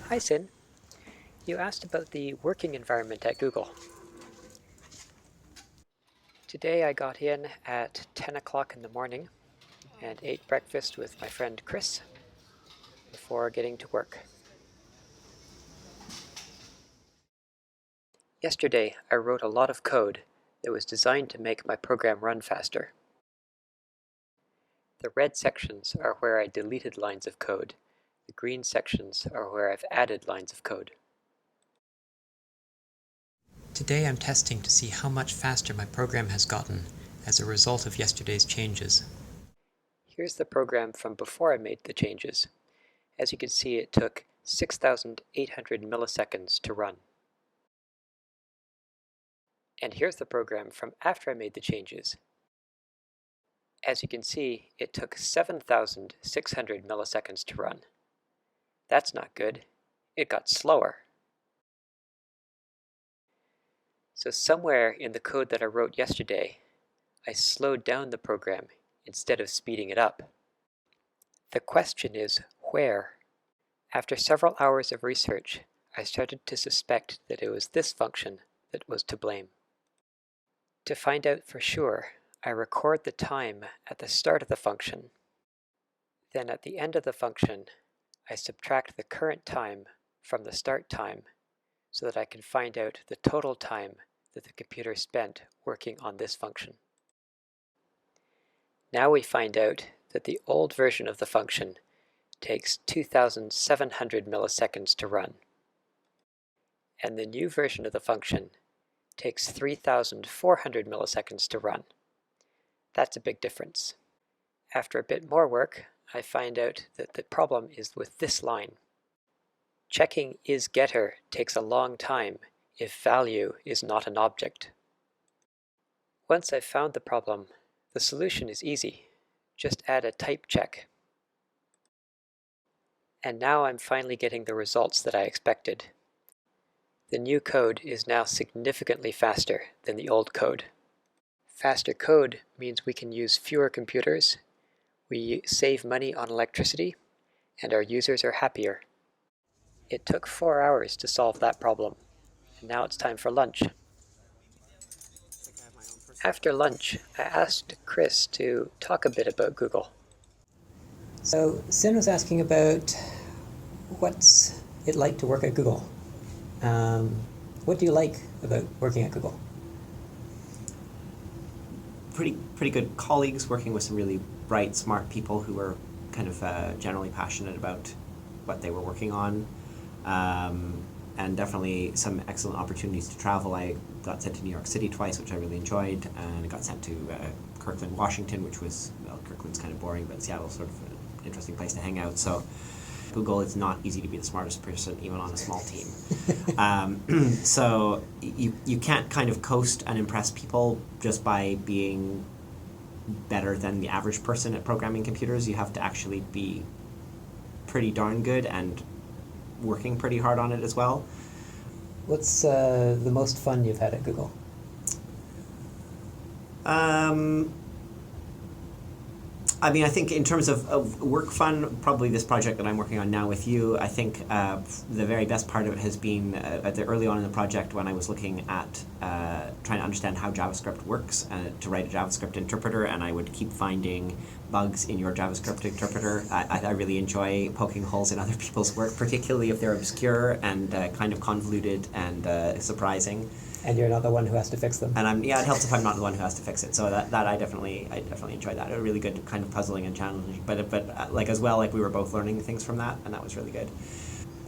Hi, Sin. You asked about the working environment at Google. Today I got in at 10 o'clock in the morning and ate breakfast with my friend Chris before getting to work. Yesterday I wrote a lot of code that was designed to make my program run faster. The red sections are where I deleted lines of code. The green sections are where I've added lines of code. Today I'm testing to see how much faster my program has gotten as a result of yesterday's changes. Here's the program from before I made the changes. As you can see, it took 6,800 milliseconds to run. And here's the program from after I made the changes. As you can see, it took 7,600 milliseconds to run. That's not good. It got slower. So somewhere in the code that I wrote yesterday, I slowed down the program instead of speeding it up. The question is, where? After several hours of research, I started to suspect that it was this function that was to blame. To find out for sure, I record the time at the start of the function. Then at the end of the function, I subtract the current time from the start time so that I can find out the total time that the computer spent working on this function. Now we find out that the old version of the function takes 2,700 milliseconds to run, and the new version of the function takes 3,400 milliseconds to run. That's a big difference. After a bit more work, I find out that the problem is with this line. Checking isGetter takes a long time if value is not an object. Once I've found the problem, the solution is easy. Just add a type check. And now I'm finally getting the results that I expected. The new code is now significantly faster than the old code. Faster code means we can use fewer computers, we save money on electricity, and our users are happier. It took 4 hours to solve that problem, and now it's time for lunch. After lunch, I asked Chris to talk a bit about Google. So Sin was asking about what's it like to work at Google. What do you like about working at Google? Pretty good colleagues, working with some really bright, smart people who were kind of generally passionate about what they were working on, and definitely some excellent opportunities to travel. I got sent to New York City twice, which I really enjoyed, and I got sent to Kirkland, Washington, which was, well, Kirkland's kind of boring, but Seattle's sort of an interesting place to hang out. So Google, it's not easy to be the smartest person, even on a small team. So you can't kind of coast and impress people just by being better than the average person at programming computers. You have to actually be pretty darn good and working pretty hard on it as well. What's the most fun you've had at Google? I mean, I think in terms of work fun, probably this project that I'm working on now with you, I think the very best part of it has been early on in the project when I was looking at trying to understand how JavaScript works to write a JavaScript interpreter, and I would keep finding bugs in your JavaScript interpreter. I really enjoy poking holes in other people's work, particularly if they're obscure and kind of convoluted and surprising. And you're not the one who has to fix them. And it helps if I'm not the one who has to fix it. So that I definitely enjoyed that. A really good kind of puzzling and challenging, but like as well, like we were both learning things from that, and that was really good.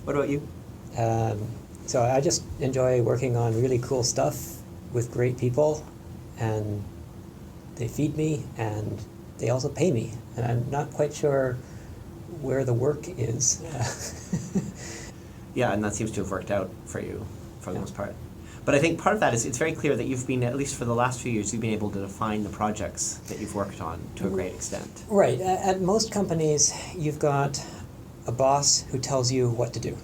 What about you? So I just enjoy working on really cool stuff with great people, and they feed me and they also pay me, and I'm not quite sure where the work is. Yeah, and that seems to have worked out for you for the most part. But I think part of that is it's very clear that you've been, at least for the last few years, you've been able to define the projects that you've worked on to a great extent. Right. At most companies, you've got a boss who tells you what to do.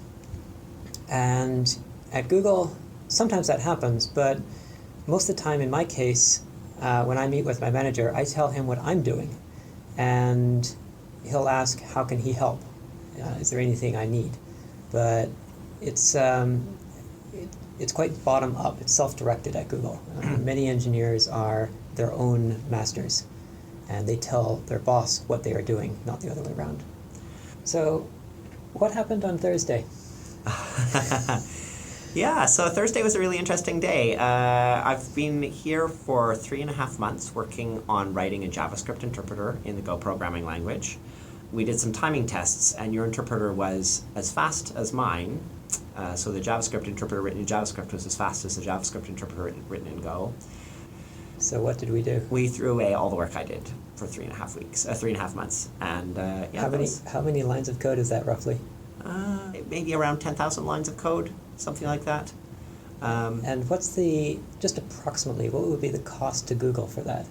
And at Google, sometimes that happens, but most of the time, in my case, when I meet with my manager, I tell him what I'm doing. And he'll ask, how can he help? Is there anything I need? But It's quite bottom up. It's self-directed at Google. Many engineers are their own masters, and they tell their boss what they are doing, not the other way around. So, what happened on Thursday? Yeah, so Thursday was a really interesting day. I've been here for 3.5 months working on writing a JavaScript interpreter in the Go programming language. We did some timing tests, and your interpreter was as fast as mine. So the JavaScript interpreter written in JavaScript was as fast as the JavaScript interpreter written in Go. So what did we do? We threw away all the work I did for 3.5 months, and yeah. How many lines of code is that roughly? Maybe around 10,000 lines of code, something like that. And just approximately, what would be the cost to Google for that?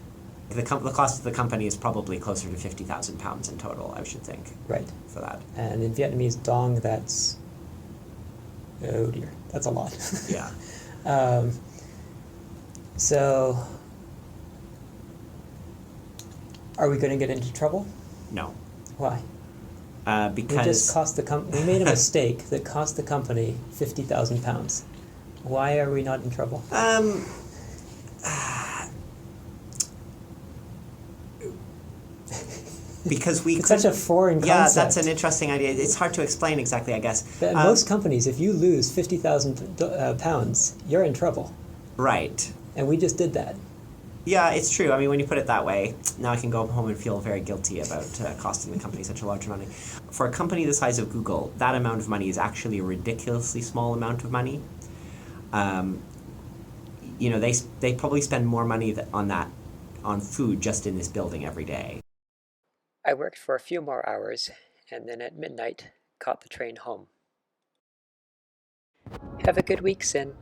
The cost of the company is probably closer to £50,000 in total, I should think. Right. For that. And in Vietnamese dong, that's, oh dear, that's a lot. Yeah. So, are we going to get into trouble? No. Why? Because we made a mistake that cost the company £50,000. Why are we not in trouble? Because it's such a foreign concept. Yeah, that's an interesting idea. It's hard to explain exactly, I guess. But most companies, if you lose £50,000, you're in trouble. Right. And we just did that. Yeah, it's true. I mean, when you put it that way, now I can go home and feel very guilty about costing the company such a large amount of money. For a company the size of Google, that amount of money is actually a ridiculously small amount of money. They probably spend more money on food just in this building every day. I worked for a few more hours, and then at midnight, caught the train home. Have a good week, Sin.